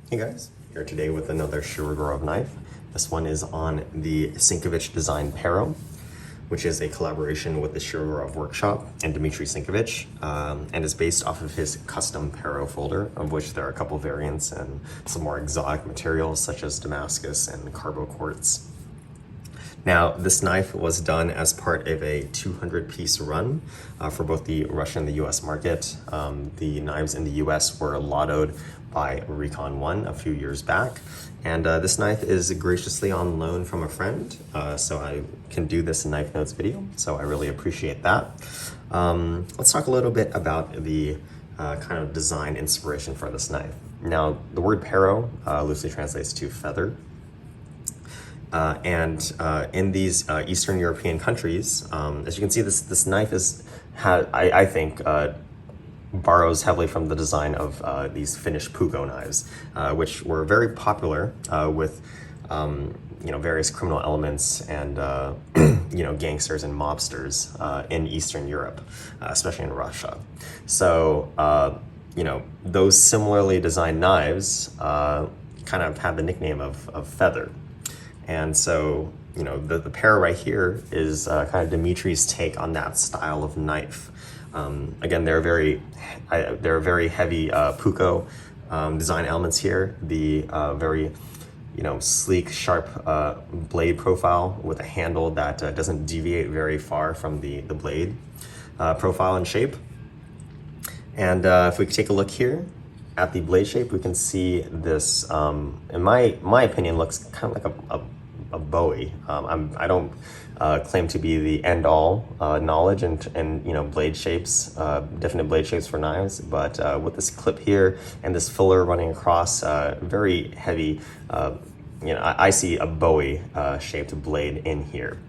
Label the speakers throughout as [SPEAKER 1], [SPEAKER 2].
[SPEAKER 1] Hey guys, here today with another Shirogorov knife. This one is on the Sinkevich design Pero, which is a collaboration with the Shirogorov workshop and Dmitry Sinkevich, and is based off of his custom Pero folder, of which there are a couple variants and some more exotic materials such as Damascus and carbo quartz. Now, this knife was done as part of a 200-piece run for both the Russian and the US market. The knives in the US were lottoed by Recon One a few years back, and this knife is graciously on loan from a friend, so I can do this knife notes video, so I really appreciate that. Let's talk a little bit about the kind of design inspiration for this knife. Now, the word Pero loosely translates to feather. In these Eastern European countries, as you can see, this knife I think borrows heavily from the design of these Finnish Puukko knives, which were very popular with various criminal elements and gangsters and mobsters in Eastern Europe, especially in Russia. So those similarly designed knives kind of have the nickname of feather. And so, the Pero right here is kind of Dmitry's take on that style of knife. Again, they're very heavy Puukko design elements here. The very, sleek, sharp blade profile with a handle that doesn't deviate very far from the blade profile and shape. And if we take a look here at the blade shape, we can see this, in my opinion, looks kind of like a Bowie. I don't claim to be the end-all knowledge and blade shapes, definite blade shapes for knives, but with this clip here and this filler running across, very heavy, I see a Bowie shaped blade in here.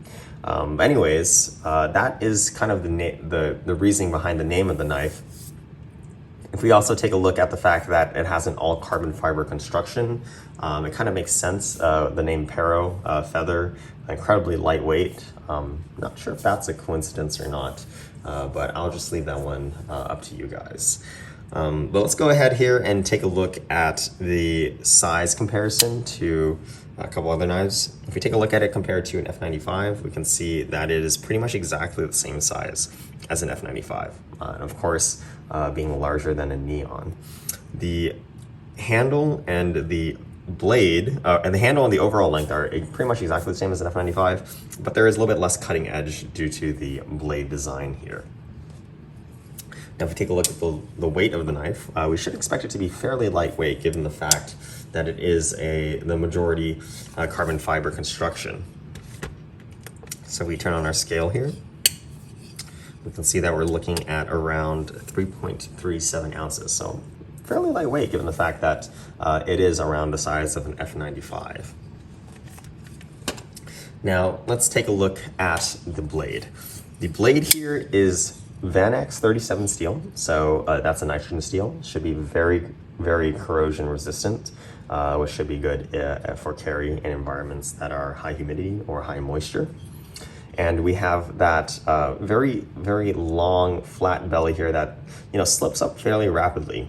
[SPEAKER 1] But anyways, that is kind of the reasoning behind the name of the knife. If we also take a look at the fact that it has an all carbon fiber construction, it kind of makes sense. The name Pero, feather, incredibly lightweight. Not sure if that's a coincidence or not, but I'll just leave that one up to you guys. But let's go ahead here and take a look at the size comparison to a couple other knives. If we take a look at it compared to an F95, we can see that it is pretty much exactly the same size as an F95. And of course, being larger than a Neon. The handle and the blade, and the handle and the overall length are pretty much exactly the same as an F95, but there is a little bit less cutting edge due to the blade design here. Now, if we take a look at the weight of the knife, we should expect it to be fairly lightweight given the fact that it is the majority carbon fiber construction. So we turn on our scale here. We can see that we're looking at around 3.37 ounces. So fairly lightweight given the fact that it is around the size of an F95. Now let's take a look at the blade. The blade here is Vanex 37 steel. So that's a nitrogen steel. Should be very, very corrosion resistant, which should be good for carry in environments that are high humidity or high moisture. And we have that very, very long flat belly here that slips up fairly rapidly,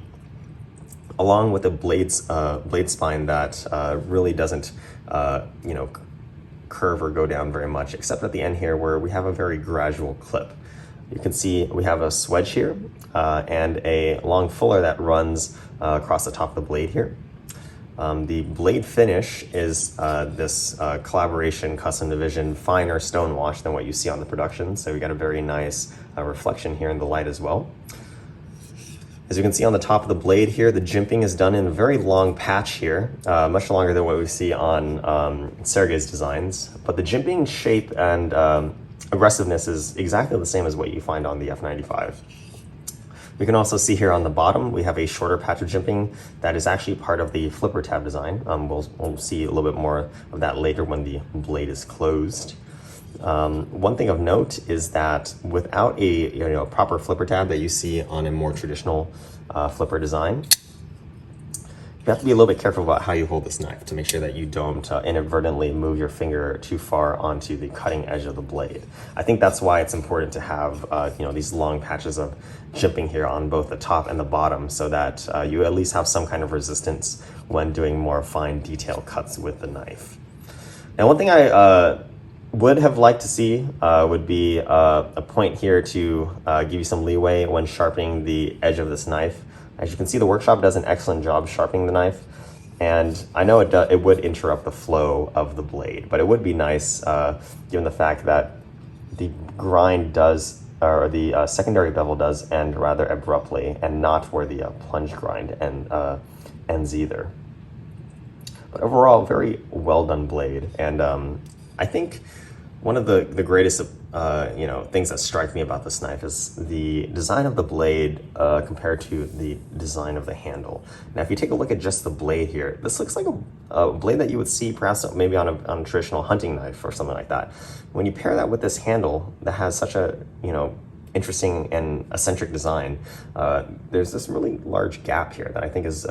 [SPEAKER 1] along with a blade spine that really doesn't curve or go down very much, except at the end here where we have a very gradual clip. You can see we have a swedge here and a long fuller that runs across the top of the blade here. The blade finish is this collaboration custom division finer stone wash than what you see on the production. So we got a very nice reflection here in the light as well. As you can see on the top of the blade here, the jimping is done in a very long patch here, much longer than what we see on Sergei's designs. But the jimping shape and aggressiveness is exactly the same as what you find on the F95. We can also see here on the bottom, we have a shorter patch of jimping that is actually part of the flipper tab design. We'll see a little bit more of that later when the blade is closed. One thing of note is that without a proper flipper tab that you see on a more traditional flipper design, You have to be a little bit careful about how you hold this knife to make sure that you don't inadvertently move your finger too far onto the cutting edge of the blade. I think that's why it's important to have these long patches of jimping here on both the top and the bottom, so that you at least have some kind of resistance when doing more fine detail cuts with the knife. Now, one thing I would have liked to see would be a point here to give you some leeway when sharpening the edge of this knife. As you can see, the workshop does an excellent job sharpening the knife, and I know it would interrupt the flow of the blade, but it would be nice given the fact that the grind does, or the secondary bevel does end rather abruptly, and not where the plunge grind ends either. But overall, very well done blade, and I think one of the greatest things that strike me about this knife is the design of the blade compared to the design of the handle. Now, if you take a look at just the blade here, this looks like a blade that you would see perhaps maybe on a traditional hunting knife or something like that. When you pair that with this handle that has such a interesting and eccentric design, there's this really large gap here that I think is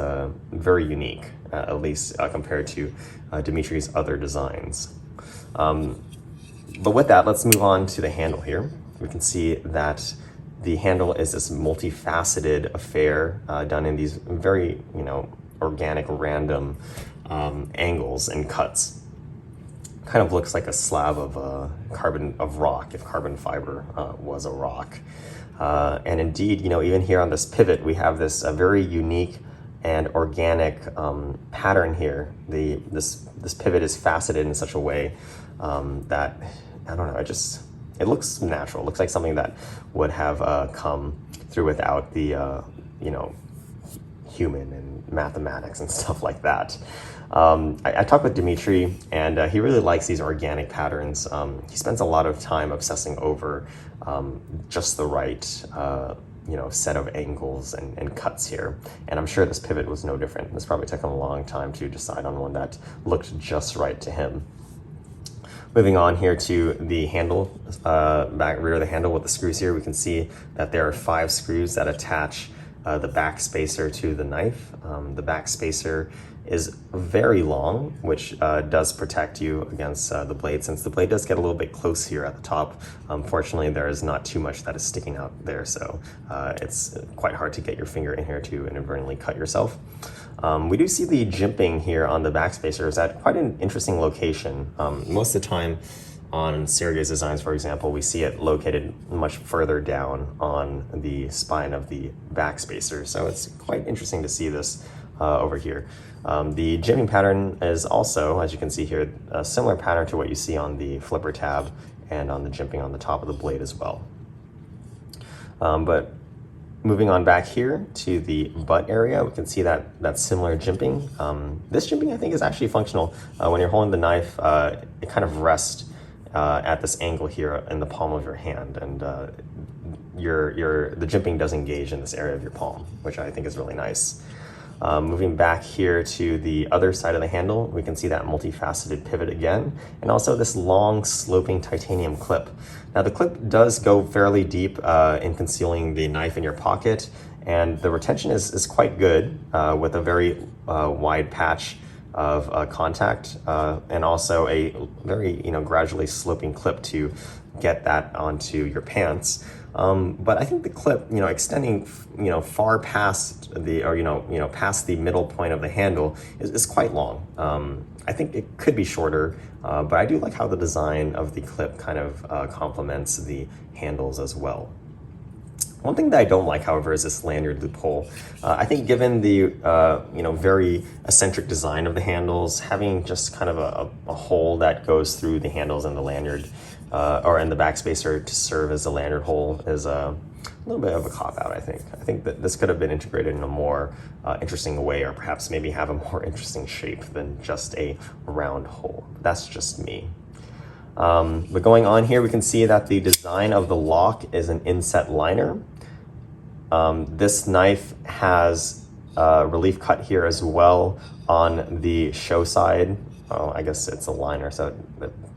[SPEAKER 1] very unique, at least compared to Dmitry's other designs. But with that, let's move on to the handle here. We can see that the handle is this multifaceted affair done in these very, organic, random angles and cuts. Kind of looks like a slab of rock, if carbon fiber was a rock. And indeed, even here on this pivot, we have this very unique and organic pattern here. This pivot is faceted in such a way that, I don't know, it looks natural. It looks like something that would have come through without the, human and mathematics and stuff like that. I talked with Dmitry, and he really likes these organic patterns. He spends a lot of time obsessing over just the right set of angles and cuts here. And I'm sure this pivot was no different. This probably took him a long time to decide on one that looked just right to him. Moving on here to the handle, back rear of the handle with the screws here, we can see that there are 5 screws that attach the back spacer to the knife. The back spacer is very long, which does protect you against the blade, since the blade does get a little bit close here at the top. Fortunately, there is not too much that is sticking out there, so it's quite hard to get your finger in here to inadvertently cut yourself. We do see the jimping here on the back spacer is at quite an interesting location. Most of the time on Sergey's designs, for example, we see it located much further down on the spine of the back spacer, so it's quite interesting to see this over here. The jimping pattern is also, as you can see here, a similar pattern to what you see on the flipper tab and on the jimping on the top of the blade as well. But moving on back here to the butt area, we can see that similar jimping. This jimping, I think, is actually functional. When you're holding the knife, it kind of rests at this angle here in the palm of your hand, and the jimping does engage in this area of your palm, which I think is really nice. Moving back here to the other side of the handle, we can see that multifaceted pivot again, and also this long sloping titanium clip. Now the clip does go fairly deep in concealing the knife in your pocket, and the retention is quite good with a very wide patch of contact, and also a very gradually sloping clip to get that onto your pants. But I think the clip, extending, far past the, past the middle point of the handle is quite long. I think it could be shorter, but I do like how the design of the clip kind of complements the handles as well. One thing that I don't like, however, is this lanyard loophole. I think given the very eccentric design of the handles, having just kind of a hole that goes through the handles and the lanyard, or in the back spacer to serve as a lanyard hole, is a little bit of a cop-out, I think. I think that this could have been integrated in a more interesting way, or perhaps maybe have a more interesting shape than just a round hole. That's just me. But going on here, we can see that the design of the lock is an inset liner. This knife has a relief cut here as well on the show side. I guess it's a liner, so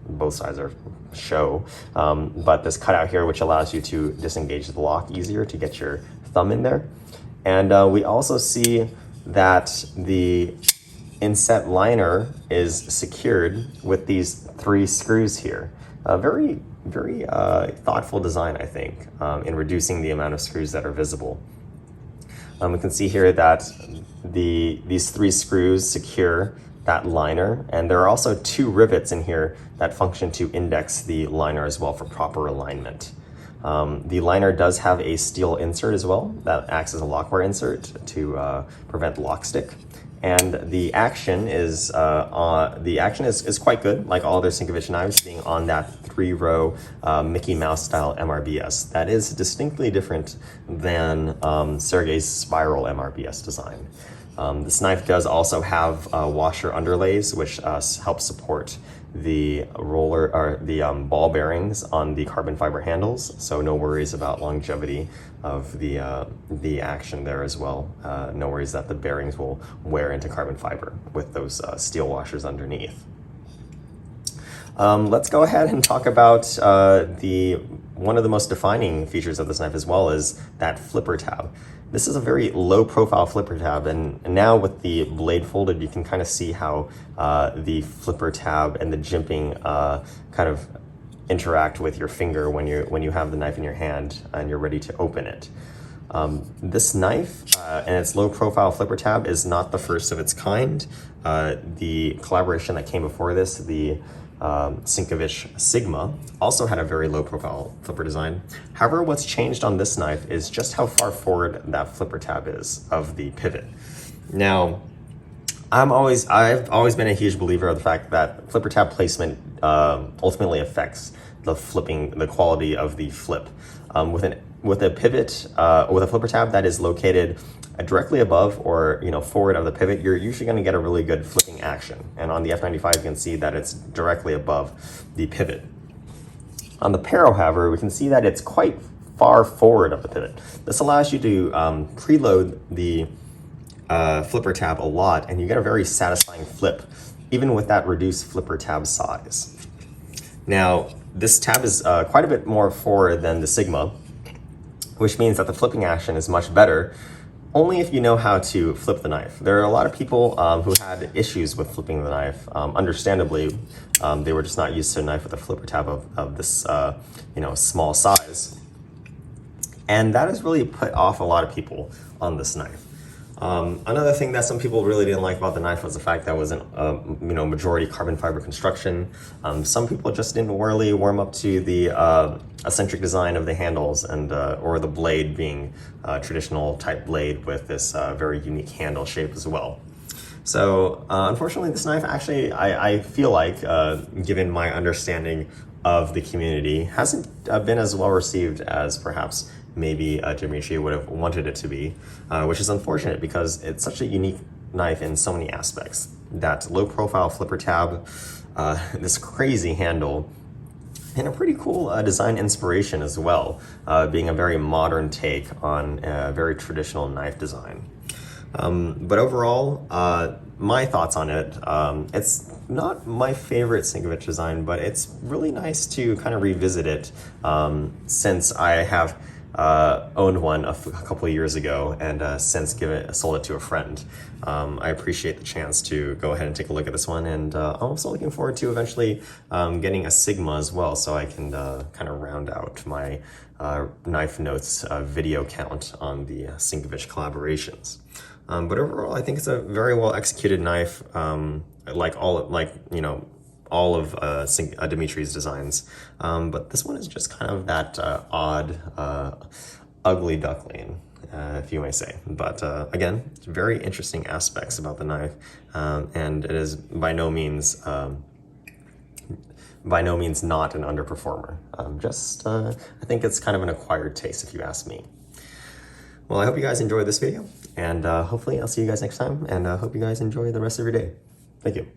[SPEAKER 1] both sides are show. But this cutout here, which allows you to disengage the lock easier to get your thumb in there. And we also see that the inset liner is secured with these 3 screws here. Very thoughtful design, I think, in reducing the amount of screws that are visible. We can see here that these 3 screws secure that liner, and there are also 2 rivets in here that function to index the liner as well for proper alignment. The liner does have a steel insert as well that acts as a lockware insert to prevent lock stick. And the action is quite good, like all other Sinkevich knives, being on that 3-row Mickey Mouse style MRBS. That is distinctly different than Sergei's spiral MRBS design. This knife does also have washer underlays, which help support the roller or the ball bearings on the carbon fiber handles, so no worries about longevity of the action there as well. No worries that the bearings will wear into carbon fiber with those steel washers underneath. Let's go ahead and talk about one of the most defining features of this knife as well is that flipper tab. This is a very low profile flipper tab, and now with the blade folded, you can kind of see how the flipper tab and the jimping kind of interact with your finger when you have the knife in your hand and you're ready to open it. This knife and its low profile flipper tab is not the first of its kind. The collaboration that came before this, the Sinkevich Sigma, also had a very low profile flipper design. However, what's changed on this knife is just how far forward that flipper tab is of the pivot. Now, I've always been a huge believer of the fact that flipper tab placement ultimately affects the quality of the flip. With a pivot, with a flipper tab that is located directly above or forward of the pivot, you're usually going to get a really good flipping action. And on the F95, you can see that it's directly above the pivot. On the Pero, however, we can see that it's quite far forward of the pivot. This allows you to preload the flipper tab a lot, and you get a very satisfying flip, even with that reduced flipper tab size. Now, this tab is quite a bit more forward than the Sigma, which means that the flipping action is much better, only if you know how to flip the knife. There are a lot of people who had issues with flipping the knife. Understandably, they were just not used to a knife with a flipper tab of this small size. And that has really put off a lot of people on this knife. Another thing that some people really didn't like about the knife was the fact that it wasn't majority carbon fiber construction. Some people just didn't really warm up to the eccentric design of the handles and or the blade being a traditional type blade with this very unique handle shape as well. So unfortunately, this knife actually, I feel like, given my understanding of the community, hasn't been as well received as perhaps maybe Dmitry would have wanted it to be, which is unfortunate because it's such a unique knife in so many aspects. That low profile flipper tab, this crazy handle, and a pretty cool design inspiration as well, being a very modern take on a very traditional knife design. But overall, my thoughts on it, it's not my favorite Sinkevich design, but it's really nice to kind of revisit it since I have owned one a couple of years ago and since sold it to a friend. I appreciate the chance to go ahead and take a look at this one, and I'm also looking forward to eventually getting a Sigma as well, so I can kind of round out my Knife Notes video count on the Sinkevich collaborations. But overall, I think it's a very well executed knife, like all of Dmitry's designs. But this one is just kind of that odd, ugly duckling, if you may say. But again, very interesting aspects about the knife, and it is by no means not an underperformer. I think it's kind of an acquired taste, if you ask me. Well, I hope you guys enjoyed this video, and hopefully I'll see you guys next time, and I hope you guys enjoy the rest of your day. Thank you.